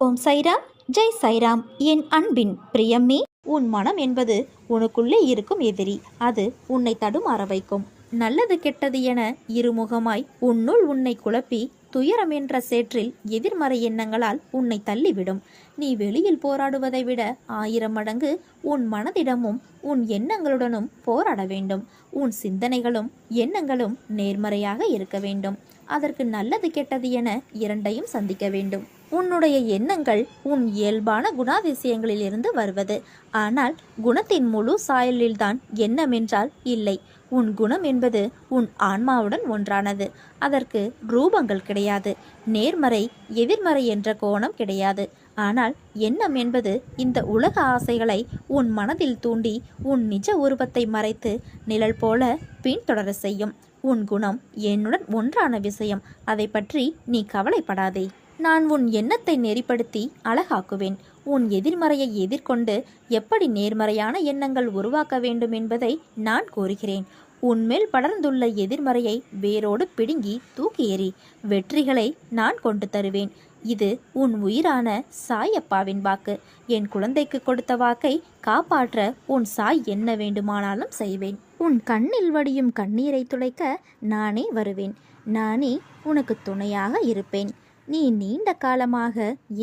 ஓம் சைராம், ஜெய் சைராம். என் அன்பின் பிரியமே, உன் மனம் என்பது உனக்குள்ளே இருக்கும் எதிரி. அது உன்னை தடுமாற வைக்கும். நல்லது கெட்டது என இருமுகமாய் உன்னுள் உன்னை குழப்பி துயரம் என்ற சேற்றில் எதிர்மறை எண்ணங்களால் உன்னை தள்ளிவிடும். நீ வெளியில் போராடுவதை விட 1000 மடங்கு உன் மனதிடமும் உன் எண்ணங்களுடனும் போராட வேண்டும். உன் சிந்தனைகளும் எண்ணங்களும் நேர்மறையாக இருக்க வேண்டும். அதற்கு நல்லது கெட்டது என இரண்டையும் சந்திக்க வேண்டும். உன்னுடைய எண்ணங்கள் உன் இயல்பான குணாதிசயங்களிலிருந்து வருவது. ஆனால் குணத்தின் முழு சாயலில்தான் எண்ணம் என்றால் இல்லை. உன் குணம் என்பது உன் ஆன்மாவுடன் ஒன்றானது. அதற்கு ரூபங்கள் கிடையாது. நேர்மறை எதிர்மறை என்ற கோணம் கிடையாது. ஆனால் எண்ணம் என்பது இந்த உலக ஆசைகளை உன் மனதில் தூண்டி உன் நிஜ உருவத்தை மறைத்து நிழல் போல பின்தொடர செய்யும். உன் குணம் என்னுடன் ஒன்றான விஷயம். அதை பற்றி நீ கவலைப்படாதே. நான் உன் எண்ணத்தை நெறிப்படுத்தி அழகாக்குவேன். உன் எதிர்மறையை எதிர்கொண்டு எப்படி நேர்மறையான எண்ணங்கள் உருவாக்க வேண்டும் என்பதை நான் கூறுகிறேன். உன்மேல் படர்ந்துள்ள எதிர்மறையை வேரோடு பிடுங்கி தூக்கி எறி. வெற்றிகளை நான் கொண்டு தருவேன். இது உன் உயிரான சாயப்பாவின் வாக்கு. என் குழந்தைக்கு கொடுத்த வாக்கை காப்பாற்ற உன் சாய் என்ன வேண்டுமானாலும் செய்வேன். உன் கண்ணில் வடியும் கண்ணீரை துடைக்க நானே வருவேன். நானே உனக்கு துணையாக இருப்பேன். நீ நீண்ட காலமாக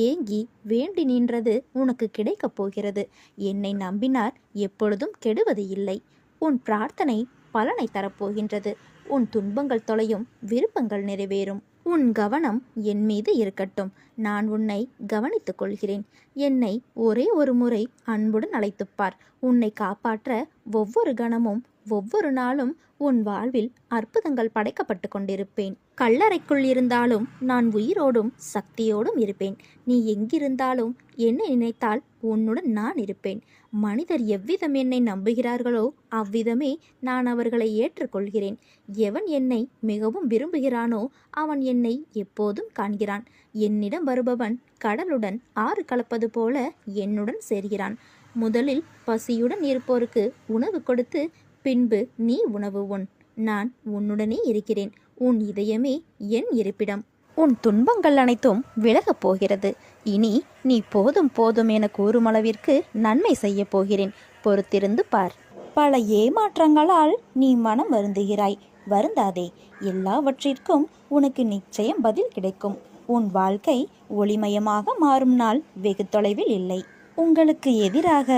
ஏங்கி வேண்டி நின்றது உனக்கு கிடைக்கப் போகிறது. என்னை நம்பினார் எப்பொழுதும் கெடுவது இல்லை. உன் பிரார்த்தனை பலனை தரப்போகின்றது. உன் துன்பங்கள் தொலையும், விருப்பங்கள் நிறைவேறும். உன் கவனம் என் மீது இருக்கட்டும். நான் உன்னை கவனித்துக் கொள்கிறேன். என்னை ஒரே ஒரு முறை அன்புடன் அழைத்துப்பார். உன்னை காப்பாற்ற ஒவ்வொரு கணமும் ஒவ்வொரு நாளும் உன் வாழ்வில் அற்புதங்கள் படைக்கப்பட்டு கொண்டிருப்பேன். கல்லறைக்குள் இருந்தாலும் நான் உயிரோடும் சக்தியோடும் இருப்பேன். நீ எங்கிருந்தாலும் என்னை நினைத்தால் உன்னுடன் நான் இருப்பேன். மனிதர் எவ்விதம் என்னை நம்புகிறார்களோ அவ்விதமே நான் அவர்களை ஏற்றுக்கொள்கிறேன். எவன் என்னை மிகவும் விரும்புகிறானோ அவன் என்னை எப்போதும் காண்கிறான். என்னிடம் வருபவன் கடலுடன் ஆறு கலப்பது போல என்னுடன் சேர்கிறான். முதலில் பசியுடன் இருப்போருக்கு உணவு கொடுத்து பின்பு நீ உணவு உண். நான் உன்னுடனே இருக்கிறேன். உன் இதயமே என் இருப்பிடம். உன் துன்பங்கள் அனைத்தும் விலகப் போகிறது. இனி நீ போதும் போதும் என கூறும் அளவிற்கு நன்மை செய்ய போகிறேன். பொறுத்திருந்து பார். பல ஏமாற்றங்களால் நீ மனம் வருந்துகிறாய். வருந்தாதே. எல்லாவற்றிற்கும் உனக்கு நிச்சயம் பதில் கிடைக்கும். உன் வாழ்க்கை ஒளிமயமாக மாறும் நாள் வெகு தொலைவில் இல்லை. உங்களுக்கு எதிராக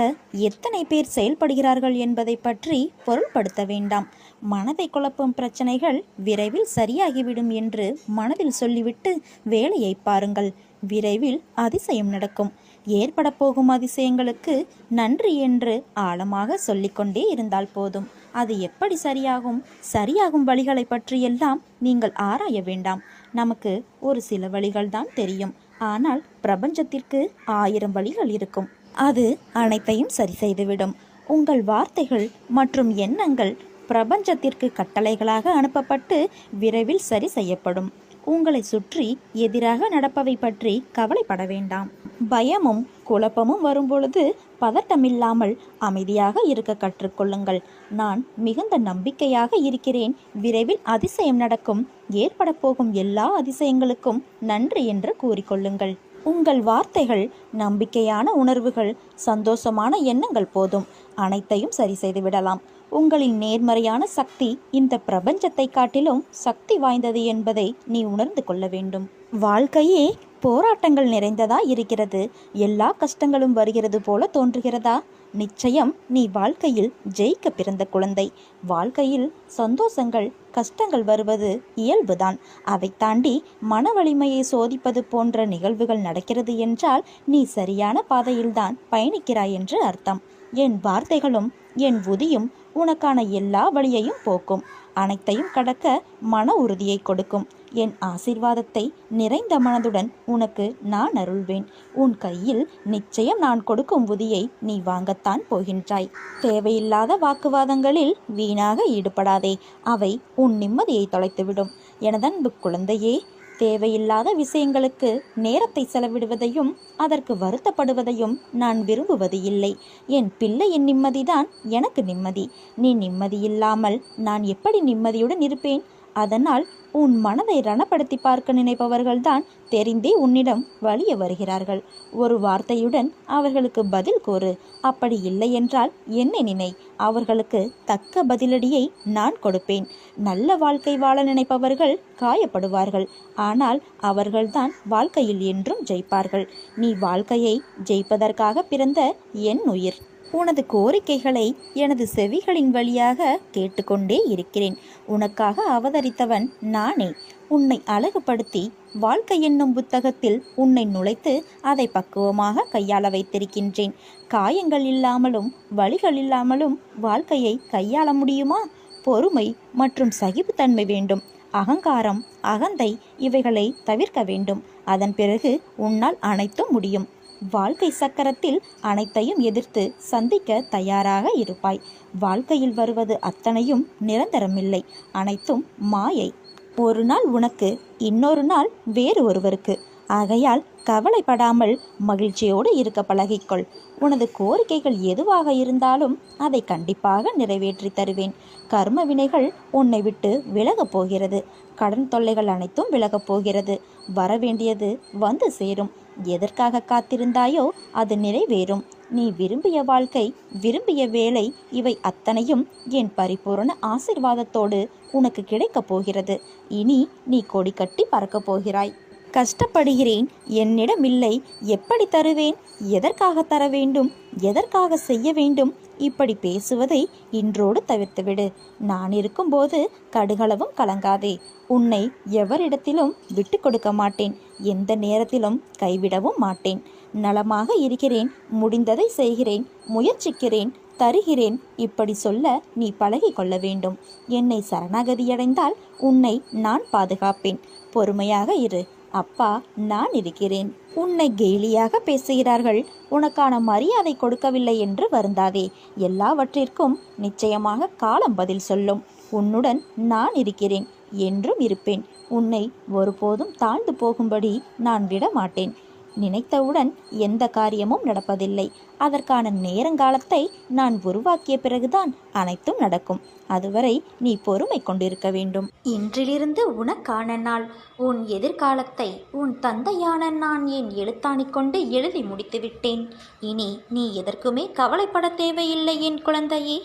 எத்தனை பேர் செயல்படுகிறார்கள் என்பதை பற்றி பொருள்படுத்த வேண்டாம். மனதை குழப்பும் பிரச்சனைகள் விரைவில் சரியாகிவிடும் என்று மனதில் சொல்லிவிட்டு வேலையை பாருங்கள். விரைவில் அதிசயம் நடக்கும். ஏற்பட போகும் அதிசயங்களுக்கு நன்றி என்று ஆழமாக சொல்லிக்கொண்டே இருந்தால் போதும். அது எப்படி சரியாகும் வழிகளை பற்றியெல்லாம் நீங்கள் ஆராய வேண்டாம். நமக்கு ஒரு சில வழிகள் தான் தெரியும். ஆனால் பிரபஞ்சத்திற்கு 1000 வழிகள் இருக்கும். அது அனைத்தையும் சரி செய்துவிடும். உங்கள் வார்த்தைகள் மற்றும் எண்ணங்கள் பிரபஞ்சத்திற்கு கட்டளைகளாக அனுப்பப்பட்டு விரைவில் சரி செய்யப்படும். உங்களை சுற்றி எதிராக நடப்பவை பற்றி கவலைப்பட வேண்டாம். பயமும் குழப்பமும் வரும்பொழுது பதட்டமில்லாமல் அமைதியாக இருக்க கற்றுக்கொள்ளுங்கள். நான் மிகுந்த நம்பிக்கையாக இருக்கிறேன். விரைவில் அதிசயம் நடக்கும். ஏற்பட போகும் எல்லா அதிசயங்களுக்கும் நன்றி என்று கூறிக்கொள்ளுங்கள். உங்கள் வார்த்தைகள், நம்பிக்கையான உணர்வுகள், சந்தோஷமான எண்ணங்கள் போதும். அனைத்தையும் சரி செய்து விடலாம். உங்களின் நேர்மறையான சக்தி இந்த பிரபஞ்சத்தை காட்டிலும் சக்தி வாய்ந்தது என்பதை நீ உணர்ந்து கொள்ள வேண்டும். வாழ்க்கையே போராட்டங்கள் நிறைந்ததா இருக்கிறது. எல்லா கஷ்டங்களும் வருகிறது போல தோன்றுகிறதா? நிச்சயம் நீ வாழ்க்கையில் ஜெயிக்க பிறந்த குழந்தை. வாழ்க்கையில் சந்தோஷங்கள் கஷ்டங்கள் வருவது இயல்புதான். அதை தாண்டி மன வலிமையை சோதிப்பது போன்ற நிகழ்வுகள் நடக்கிறது என்றால் நீ சரியான பாதையில்தான் பயணிக்கிறாய் என்று அர்த்தம். என் வார்த்தைகளும் என் உதியும் உனக்கான எல்லா வழியையும் போக்கும். அனைத்தையும் கடக்க மன உறுதியை கொடுக்கும். என் ஆசீர்வாதத்தை நிறைந்த மனதுடன் உனக்கு நான் அருள்வேன். உன் கையில் நிச்சயம் நான் கொடுக்கும் உதியை நீ வாங்கத்தான் போகின்றாய். தேவையில்லாத வாக்குவாதங்களில் வீணாக ஈடுபடாதே. அவை உன் நிம்மதியை தொலைத்துவிடும். எனதன்பு குழந்தையே, தேவையில்லாத விஷயங்களுக்கு நேரத்தை செலவிடுவதையும் அதற்கு வருத்தப்படுவதையும் நான் விரும்புவது இல்லை. என் பிள்ளையின் நிம்மதிதான் எனக்கு நிம்மதி. நீ நிம்மதியில்லாமல் நான் எப்படி நிம்மதியுடன் இருப்பேன்? அதனால் உன் மனதை ரணப்படுத்தி பார்க்க நினைப்பவர்கள்தான் தெரிந்தே உன்னிடம் வலிய வருகிறார்கள். ஒரு வார்த்தையுடன் அவர்களுக்கு பதில் கூறு. அப்படி இல்லை என்றால் என்னை நினை. அவர்களுக்கு தக்க பதிலடியை நான் கொடுப்பேன். நல்ல வாழ்க்கை வாழ நினைப்பவர்கள் காயப்படுவார்கள். ஆனால் அவர்கள்தான் வாழ்க்கையில் என்றும் ஜெயிப்பார்கள். நீ வாழ்க்கையை ஜெயிப்பதற்காக பிறந்த என் உயிர். உனது கோரிக்கைகளை எனது செவிகளின் வழியாக கேட்டுக்கொண்டே இருக்கிறேன். உனக்காக அவதரித்தவன் நானே. உன்னை அழகுபடுத்தி வாழ்க்கை என்னும் புத்தகத்தில் உன்னை நுழைத்து அதை பக்குவமாக கையாள வைத்திருக்கின்றேன். காயங்கள் இல்லாமலும் வலிகள் இல்லாமலும் வாழ்க்கையை கையாள முடியுமா? பொறுமை மற்றும் சகிப்புத்தன்மை வேண்டும். அகங்காரம், அகந்தை இவைகளை தவிர்க்க வேண்டும். அதன் பிறகு உன்னால் அனைத்தும் முடியும். வாழ்க்கை சக்கரத்தில் அனைத்தையும் எதிர்த்து சந்திக்க தயாராக இருப்பாய். வாழ்க்கையில் வருவது அத்தனையும் நிரந்தரமில்லை. அனைத்தும் மாயை. ஒரு நாள் உனக்கு, இன்னொரு நாள் வேறு ஒருவருக்கு. ஆகையால் கவலைப்படாமல் மகிழ்ச்சியோடு இருக்க பழகிக்கொள். உனது கோரிக்கைகள் எதுவாக இருந்தாலும் அதை கண்டிப்பாக நிறைவேற்றி தருவேன். கர்ம வினைகள் உன்னை விட்டு விலகப் போகிறது. கடன் தொல்லைகள் அனைத்தும் விலகப் போகிறது. வரவேண்டியது வந்து சேரும். எதற்காக காத்திருந்தாயோ அது நிறைவேறும். நீ விரும்பிய வாழ்க்கை, விரும்பிய வேலை இவை அத்தனையும் என் பரிபூரண ஆசீர்வாதத்தோடு உனக்கு கிடைக்கப் போகிறது. இனி நீ கொடி கட்டி பறக்கப் போகிறாய். கஷ்டப்படுகிறேன், என்னிடம் இல்லை, எப்படி தருவேன், எதற்காக தர வேண்டும், எதற்காக செய்ய வேண்டும், இப்படி பேசுவதை இன்றோடு தவிர்த்துவிடு. நான் இருக்கும்போது கடுகளவும் கலங்காதே. உன்னை எவரிடத்திலும் விட்டு கொடுக்க மாட்டேன். எந்த நேரத்திலும் கைவிடவும் மாட்டேன். நலமாக இருக்கிறேன், முடிந்ததை செய்கிறேன், முயற்சிக்கிறேன், தருகிறேன், இப்படி சொல்ல நீ பழகி கொள்ள வேண்டும். என்னை சரணாகதியடைந்தால் உன்னை நான் பாதுகாப்பேன். பொறுமையாக இரு. அப்பா நான் இருக்கிறேன். உன்னை கேலியாக பேசுகிறார்கள், உனக்கான மரியாதை கொடுக்கவில்லை என்று வருந்தாதே. எல்லாவற்றிற்கும் நிச்சயமாக காலம் பதில் சொல்லும். உன்னுடன் நான் இருக்கிறேன், என்றும் இருப்பேன். உன்னை ஒருபோதும் தாழ்ந்து போகும்படி நான் விட மாட்டேன். நினைத்தவுடன் எந்த காரியமும் நடப்பதில்லை. அதற்கான நேரங்காலத்தை நான் உருவாக்கிய பிறகுதான் அனைத்தும் நடக்கும். அதுவரை நீ பொறுமை கொண்டிருக்க வேண்டும். இன்றிலிருந்து உனக்கான நாள். உன் எதிர்காலத்தை உன் தந்தையான நான் என் எழுத்தாணிக் கொண்டு எழுதி முடித்துவிட்டேன். இனி நீ எதற்குமே கவலைப்பட தேவையில்லை என் குழந்தையே.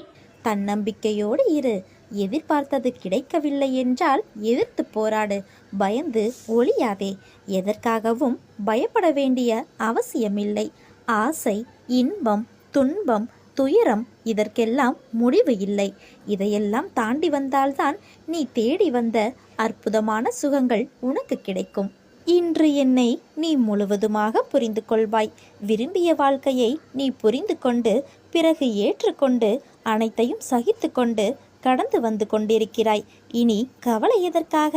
தன்னம்பிக்கையோடு இரு. எதிர்பார்த்தது கிடைக்கவில்லை என்றால் எதிர்த்து போராடு. பயந்து ஒளியாதே. எதற்காகவும் பயப்பட வேண்டிய அவசியமில்லை. ஆசை, இன்பம், துன்பம், துயரம் இதற்கெல்லாம் முடிவு இல்லை. இதையெல்லாம் தாண்டி வந்தால்தான் நீ தேடி வந்த அற்புதமான சுகங்கள் உனக்கு கிடைக்கும். இன்று என்னை நீ முழுவதுமாக புரிந்து கொள்வாய். விரும்பிய வாழ்க்கையை நீ புரிந்து கொண்டு பிறகு ஏற்றுக்கொண்டு அனைத்தையும் சகித்து கொண்டு கடந்து வந்து கொண்டிருக்கிறாய். இனி கவலை எதற்காக?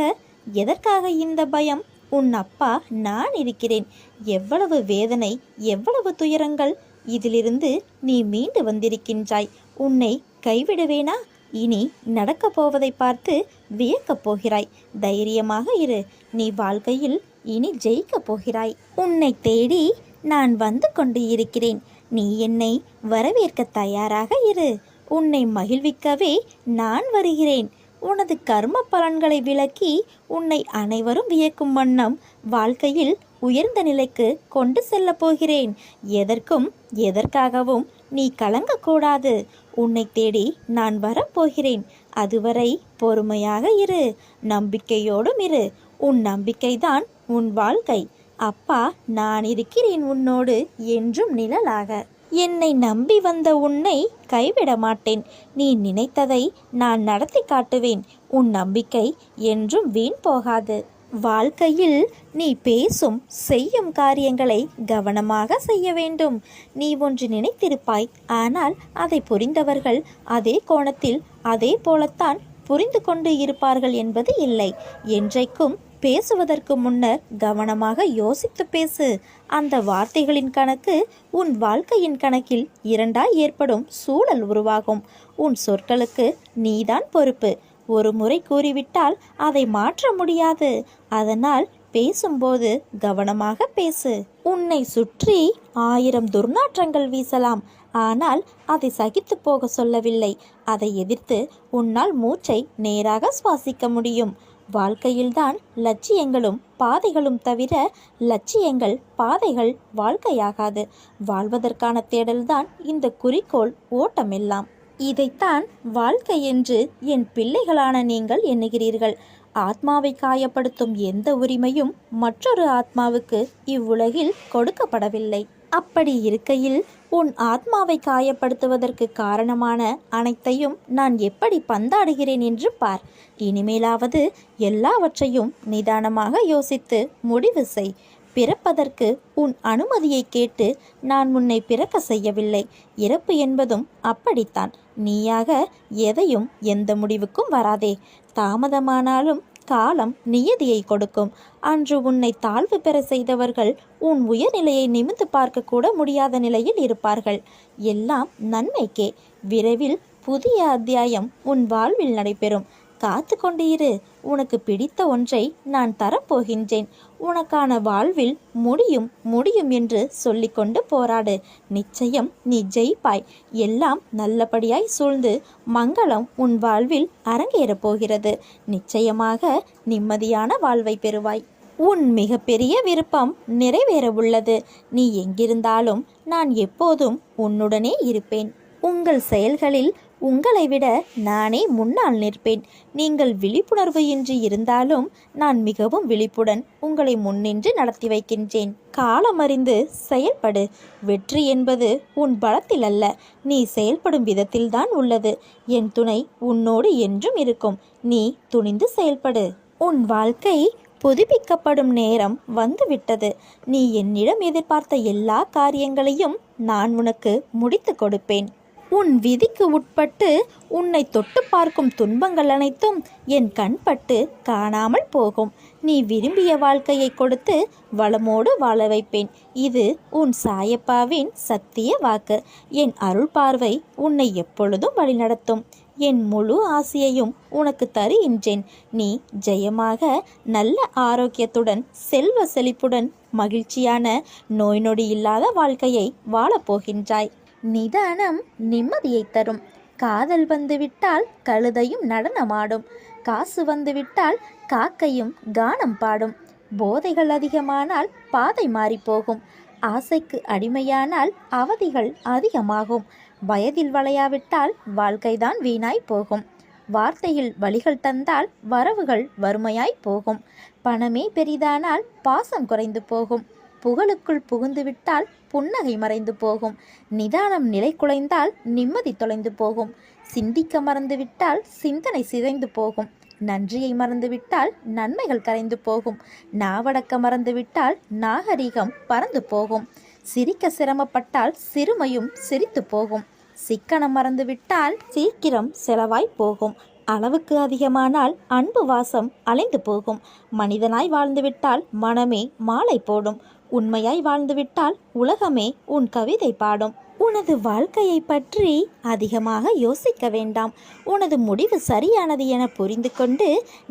எதற்காக இந்த பயம்? உன் அப்பா நான் இருக்கிறேன். எவ்வளவு வேதனை, எவ்வளவு துயரங்கள்! இதிலிருந்து நீ மீண்டு வந்திருக்கின்றாய். உன்னை கைவிடுவேனா? இனி நடக்கப் போவதை பார்த்து வியக்கப் போகிறாய். தைரியமாக இரு. நீ வாழ்க்கையில் இனி ஜெயிக்கப் போகிறாய். உன்னை தேடி நான் வந்து கொண்டு இருக்கிறேன். நீ என்னை வரவேற்க தயாராக இரு. உன்னை மகிழ்விக்கவே நான் வருகிறேன். உனது கர்ம பலன்களை விளக்கி உன்னை அனைவரும் வியக்கும் வண்ணம் வாழ்க்கையில் உயர்ந்த நிலைக்கு கொண்டு செல்லப் போகிறேன். எதற்கும் எதற்காகவும் நீ கலங்கக்கூடாது. உன்னை தேடி நான் வரப்போகிறேன். அதுவரை பொறுமையாக இரு. நம்பிக்கையோடும் இரு. உன் நம்பிக்கைதான் உன் வாழ்க்கை. அப்பா நான் இருக்கிறேன் உன்னோடு என்றும் நிழலாக. என்னை நம்பி வந்த உன்னை கைவிட மாட்டேன். நீ நினைத்ததை நான் நடத்தி காட்டுவேன். உன் நம்பிக்கை என்றும் வீண் போகாது. வாழ்க்கையில் நீ பேசும் செய்யும் காரியங்களை கவனமாக செய்ய வேண்டும். நீ ஒன்று நினைத்திருப்பாய், ஆனால் அதை புரிந்தவர்கள் அதே கோணத்தில் அதே போலத்தான் புரிந்து கொண்டு இருப்பார்கள் என்பது இல்லை. என்றைக்கும் பேசுவதற்கு முன்னர் கவனமாக யோசித்து பேசு. அந்த வார்த்தைகளின் கணக்கு உன் வாழ்க்கையின் கணக்கில் இரண்டாய் ஏற்படும் சூழல் உருவாகும். உன் சொற்களுக்கு நீதான் பொறுப்பு. ஒரு முறை கூறிவிட்டால் அதை மாற்ற முடியாது. அதனால் பேசும்போது கவனமாக பேசு. உன்னை சுற்றி 1000 துர்நாற்றங்கள் வீசலாம், ஆனால் அதை சகித்து போக சொல்லவில்லை. அதை எதிர்த்து உன்னால் மூச்சை நேராக சுவாசிக்க முடியும். வாழ்க்கையில்தான் லட்சியங்களும் பாதைகளும் தவிர லட்சியங்கள் பாதைகள் வாழ்க்கையாகாது. வாழ்வதற்கான தேடல்தான் இந்த குறிக்கோள் ஓட்டமெல்லாம். இதைத்தான் வாழ்க்கை என்று என் பிள்ளைகளான நீங்கள் எண்ணுகிறீர்கள். ஆத்மாவை காயப்படுத்தும் எந்த உரிமையும் மற்றொரு ஆத்மாவுக்கு இவ்வுலகில் கொடுக்கப்படவில்லை. அப்படி இருக்கையில் உன் ஆத்மாவை காயப்படுத்துவதற்கு காரணமான அனைத்தையும் நான் எப்படி பந்தாடுகிறேன் என்று பார். இனிமேலாவது எல்லாவற்றையும் நிதானமாக யோசித்து முடிவு செய். பிறப்பதற்கு உன் அனுமதியை கேட்டு நான் உன்னை பிறக்க செய்யவில்லை. இறப்பு என்பதும் அப்படித்தான். நீயாக எதையும் எந்த முடிவுக்கும் வராதே. தாமதமானாலும் காலம் நியதியை கொடுக்கும். அன்று உன்னை தாழ்வு பெற செய்தவர்கள் உன் உயர்நிலையை நிமிர்ந்து பார்க்க கூட முடியாத நிலையில் இருப்பார்கள். எல்லாம் நன்மைக்கே. விரைவில் புதிய அத்தியாயம் உன் வாழ்வில் நடைபெறும். காத்து கொண்டு இரு. உனக்கு பிடித்த ஒன்றை நான் தரப்போகின்றேன். உனக்கான வாழ்வில் முடியும் முடியும் என்று சொல்லிக்கொண்டு போராடு. நிச்சயம் நீ ஜெயிப்பாய். எல்லாம் நல்லபடியாய் சூழ்ந்து மங்களம் உன் வாழ்வில் அரங்கேறப் போகிறது. நிச்சயமாக நிம்மதியான வாழ்வை பெறுவாய். உன் மிகப்பெரிய விருப்பம் நிறைவேற உள்ளது. நீ எங்கிருந்தாலும் நான் எப்போதும் உன்னுடனே இருப்பேன். உங்கள் செயல்களில் உங்களை விட நானே முன்னால் நிற்பேன். நீங்கள் விழிப்புணர்வு இன்றி இருந்தாலும் நான் மிகவும் விழிப்புடன் உங்களை முன்னின்று நடத்தி வைக்கின்றேன். காலமறிந்து செயல்படு. வெற்றி என்பது உன் பலத்தில் அல்ல, நீ செயல்படும் விதத்தில்தான் உள்ளது. என் துணை உன்னோடு என்றும் இருக்கும். நீ துணிந்து செயல்படு. உன் வாழ்க்கை புதுப்பிக்கப்படும் நேரம் வந்துவிட்டது. நீ என்னிடம் எதிர்பார்த்த எல்லா காரியங்களையும் நான் உனக்கு முடித்து கொடுப்பேன். உன் விதிக்கு உட்பட்டு உன்னை தொட்டு பார்க்கும் துன்பங்கள் அனைத்தும் என் கண்பட்டு காணாமல் போகும். நீ விரும்பிய வாழ்க்கையை கொடுத்து வளமோடு வாழ வைப்பேன். இது உன் சாயப்பாவின் சத்திய வாக்கு. என் அருள் பார்வை உன்னை எப்பொழுதும் வழிநடத்தும். என் முழு ஆசையையும் உனக்கு தருகின்றேன். நீ ஜெயமாக நல்ல ஆரோக்கியத்துடன் செல்வ செழிப்புடன் மகிழ்ச்சியான நோய் நொடி இல்லாத வாழ்க்கையை வாழப்போகின்றாய். நிதானம் நிம்மதியை தரும். காதல் வந்துவிட்டால் கழுதையும் நடனமாடும். காசு வந்துவிட்டால் காக்கையும் கானம் பாடும். போதைகள் அதிகமானால் பாதை மாறிப்போகும். ஆசைக்கு அடிமையானால் அவதிகள் அதிகமாகும். வயதில் வளையாவிட்டால் வாழ்க்கைதான் வீணாய் போகும். வார்த்தையில் வழிகள் தந்தால் வரவுகள் வறுமையாய் போகும். பணமே பெரிதானால் பாசம் குறைந்து போகும். புகழுக்குள் புகுந்துவிட்டால் புன்னகை மறைந்து போகும். நிதானம் நிலை குலைந்தால் நிம்மதி தொலைந்து போகும். சிந்திக்க மறந்துவிட்டால் சிந்தனை சிதைந்து போகும். நன்றியை மறந்துவிட்டால் நன்மைகள் கரைந்து போகும். நாவடக்க மறந்துவிட்டால் நாகரிகம் பறந்து போகும். சிரிக்க சிரமப்பட்டால் சிறுமையும் சிரித்து போகும். சிக்கனம் மறந்துவிட்டால் சீக்கிரம் செலவாய் போகும். அளவுக்கு அதிகமானால் அன்பு வாசம் அலைந்து போகும். மனிதனாய் வாழ்ந்துவிட்டால் மனமே மாலை போடும். உண்மையாய் வாழ்ந்துவிட்டால் உலகமே உன் கவிதை பாடும். உனது வாழ்க்கையை பற்றி அதிகமாக யோசிக்க வேண்டாம். உனது முடிவு சரியானது என புரிந்து கொண்டு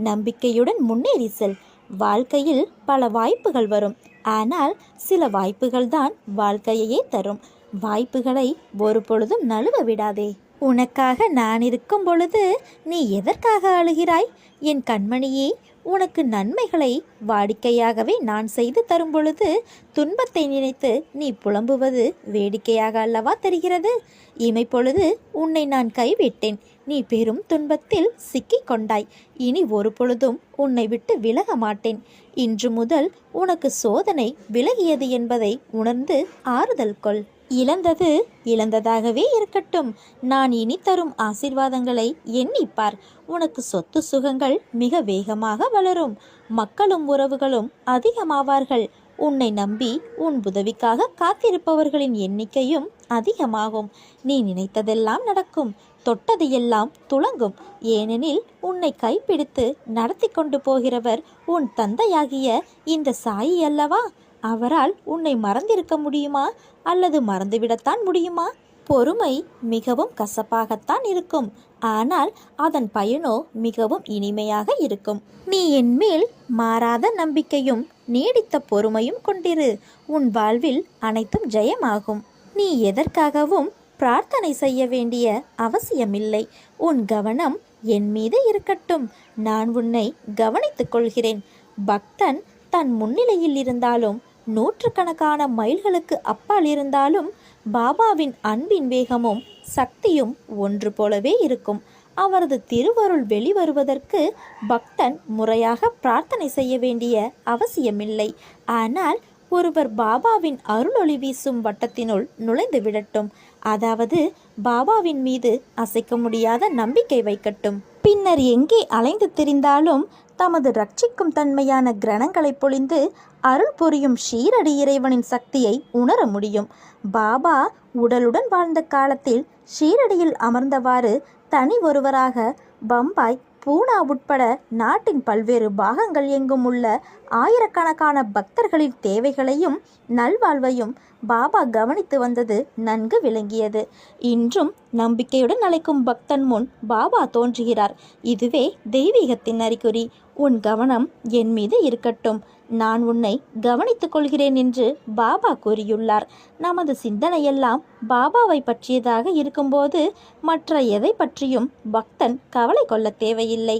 நம்பிக்கையுடன் முன்னேறி செல். வாழ்க்கையில் பல வாய்ப்புகள் வரும், ஆனால் சில வாய்ப்புகள் தான் வாழ்க்கையையே தரும். வாய்ப்புகளை ஒரு பொழுதும் நழுவ விடாதே. உனக்காக நான் இருக்கும் பொழுது நீ எதற்காக அழுகிறாய்? என் கண்மணியே, உனக்கு நன்மைகளை வாடிக்கையாகவே நான் செய்து தரும் பொழுது துன்பத்தை நினைத்து நீ புலம்புவது வேடிக்கையாக அல்லவா தெரிகிறது? இமைப்பொழுது உன்னை நான் கைவிட்டேன். நீ பெரும் துன்பத்தில் சிக்கிக் கொண்டாய். இனி ஒரு பொழுதும் உன்னை விட்டு விலக மாட்டேன். இன்று முதல் உனக்கு சோதனை விலகியது என்பதை உணர்ந்து ஆறுதல் கொள். இழந்தது இழந்ததாகவே இருக்கட்டும். நான் இனி தரும் ஆசீர்வாதங்களை எண்ணிப்பார். உனக்கு சொத்து சுகங்கள் மிக வேகமாக வளரும். மக்களும் உறவுகளும் அதிகமாவார்கள். உன்னை நம்பி உன் உதவிக்காக காத்திருப்பவர்களின் எண்ணிக்கையும் அதிகமாகும். நீ நினைத்ததெல்லாம் நடக்கும். தொட்டது எல்லாம் துலங்கும். ஏனெனில் உன்னை கைப்பிடித்து நடத்தி கொண்டு போகிறவர் உன் தந்தையாகிய இந்த சாயி அல்லவா? அவரால் உன்னை மறந்திருக்க முடியுமா? அல்லது மறந்துவிடத்தான் முடியுமா? பொறுமை மிகவும் கசப்பாகத்தான் இருக்கும், ஆனால் அதன் பயனோ மிகவும் இனிமையாக இருக்கும். நீ என் மேல் மாறாத நம்பிக்கையும் நீடித்த பொறுமையும் கொண்டிரு. உன் வாழ்வில் அனைத்தும் ஜெயமாகும். நீ எதற்காகவும் பிரார்த்தனை செய்ய வேண்டிய அவசியமில்லை. உன் கவனம் என் மீது இருக்கட்டும். நான் உன்னை கவனித்துக் கொள்கிறேன். பக்தன் தன் முன்னிலையில் இருந்தாலும் நூற்றுக்கணக்கான மைல்களுக்கு அப்பால் இருந்தாலும் பாபாவின் அன்பின் வேகமும் சக்தியும் ஒன்று போலவே இருக்கும். அவரது திருவருள் வெளிவருவதற்கு பக்தன் முறையாக பிரார்த்தனை செய்ய வேண்டிய அவசியமில்லை. ஆனால் ஒருவர் பாபாவின் அருளொளி வீசும் வட்டத்தினுள் நுழைந்து விடட்டும். அதாவது பாபாவின் மீது அசைக்க முடியாத நம்பிக்கை வைக்கட்டும். பின்னர் எங்கே அலைந்து திரிந்தாலும் தமது ரட்சிக்கும் தன்மையான கிரணங்களை பொழிந்து அருள் புரியும் ஷீரடி இறைவனின் சக்தியை உணர முடியும். பாபா உடலுடன் வாழ்ந்த காலத்தில் ஷீரடியில் அமர்ந்தவாறு தனி ஒருவராக பம்பாய், பூனா உட்பட நாட்டின் பல்வேறு பாகங்கள் எங்கும் உள்ள ஆயிரக்கணக்கான பக்தர்களின் தேவைகளையும் நல்வாழ்வையும் பாபா கவனித்து வந்தது நன்கு விளங்கியது. இன்றும் நம்பிக்கையுடன் அழைக்கும் பக்தன் முன் பாபா தோன்றுகிறார். இதுவே தெய்வீகத்தின் அறிகுறி. உன் கவனம் என் மீது இருக்கட்டும். நான் உன்னை கவனித்துக் கொள்கிறேன் என்று பாபா கூறியுள்ளார். நமது சிந்தனையெல்லாம் பாபாவை பற்றியதாக இருக்கும்போது மற்ற எதை பற்றியும் பக்தன் கவலை கொள்ள தேவையில்லை.